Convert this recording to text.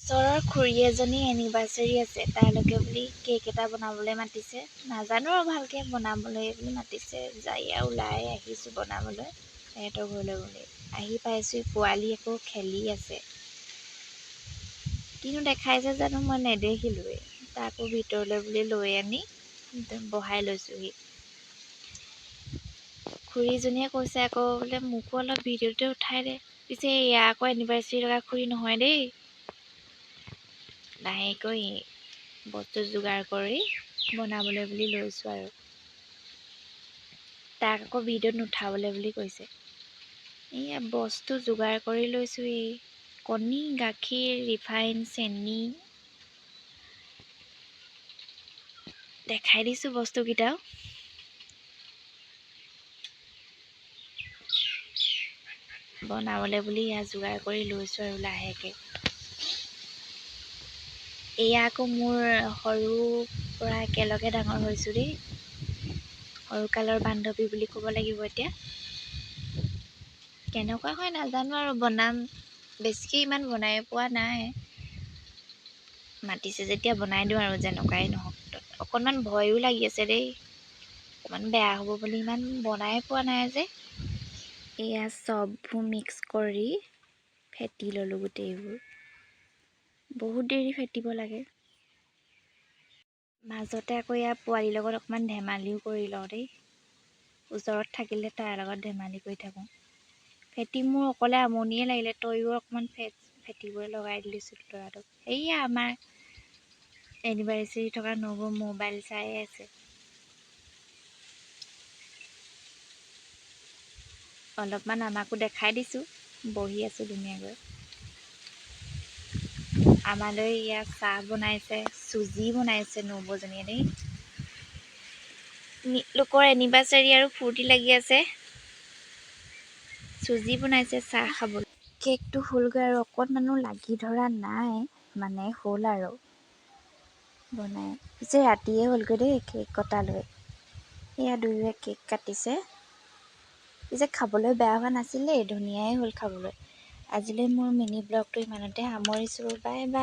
ওচৰৰ খুৰী এজনী এনিভাৰ্চাৰী আছে, তাইলৈকে বুলি কেক এটা বনাবলৈ মাতিছে। নাজানো আৰু ভালকৈ বনাবলৈ বুলি মাতিছে, যাই আৰু ওলাই আহিছোঁ বনাবলৈ সিহঁতৰ ঘৰলৈ বুলি। আহি পাইছোঁ, পোৱালি আকৌ খেলি আছে। কিনো দেখাইছে জানো, মই নেদেখিলোৱেই। তাকো ভিতৰলৈ বুলি লৈ আনি বহাই লৈছোঁহি। খুৰীজনীয়ে কৈছে আকৌ বোলে মোকো অলপ ভিডিঅ'তে উঠাই দে। পিছে এয়া আকৌ এনিভাৰ্চাৰী লগা খুৰী নহয় দেই। লাহেকৈ বস্তু যোগাৰ কৰি বনাবলৈ বুলি লৈছোঁ আৰু। তাক আকৌ ভিডিঅ'ত নুঠাবলৈ বুলি কৈছে। এয়া বস্তু যোগাৰ কৰি লৈছোঁ, কণী, গাখীৰ, ৰিফাইন, চেনি দেখাই দিছোঁ বস্তুকেইটাও। বনাবলৈ বুলি এয়া যোগাৰ কৰি লৈছোঁ আৰু লাহেকৈ। এয়া আকৌ মোৰ সৰুৰ পৰা একেলগে ডাঙৰ হৈছোঁ দেই। সৰুকালৰ বান্ধৱী বুলি ক'ব লাগিব এতিয়া। কেনেকুৱা হয় নাজানো আৰু, বনাম বেছিকৈ ইমান বনাই পোৱা নাই। মাতিছে যেতিয়া বনাই দিওঁ আৰু যেনেকুৱাই নহওক। অকণমান ভয়ো লাগি আছে দেই, অকণমান বেয়া হ'ব বুলি ইমান বনাই পোৱা নাই যে। এয়া চববোৰ মিক্স কৰি ফেটি ল'লোঁ গোটেইবোৰ। বহুত দেৰি ফেটিব লাগে। মাজতে আকৌ এয়া পোৱালিৰ লগত অকণমান ধেমালিও কৰি লওঁ দেই। ওচৰত থাকিলে তাইৰ লগত ধেমালি কৰি থাকোঁ। ফেটি মোৰ অকলে আমনিয়ে লাগিলে, তয়ো অকণমান ফেটিবলৈ লগাই দিছোঁ ল'ৰাটোক। এইয়া আমাৰ এনিভাৰ্চাৰী থকা নবৌ মোবাইল চাই আছে। অলপমান আমাকো দেখাই দিছোঁ, বহি আছোঁ ধুনীয়াকৈ। আমালৈ ইয়াত চাহ বনাইছে, চুজি বনাইছে নবৌজনীয়ে দেই। লোকৰ এনিভাৰ্চাৰী আৰু ফূৰ্তি লাগি আছে। চুজি বনাইছে চাহ খাবলৈ। কেকটো হ'লগৈ আৰু অকণমানো লাগি ধৰা নাই, মানে হ'ল আৰু বনাই। পিছে ৰাতিয়ে হ'লগৈ দেই কেক কটালৈ। এয়া দুয়োৱে কেক কাটিছে। পিছে খাবলৈ বেয়া হোৱা নাছিল দেই, ধুনীয়াই হ'ল খাবলৈ। আজিলৈ মোৰ মিনি ব্লগটো ইমানতে সামৰিছোঁ। Bye bye.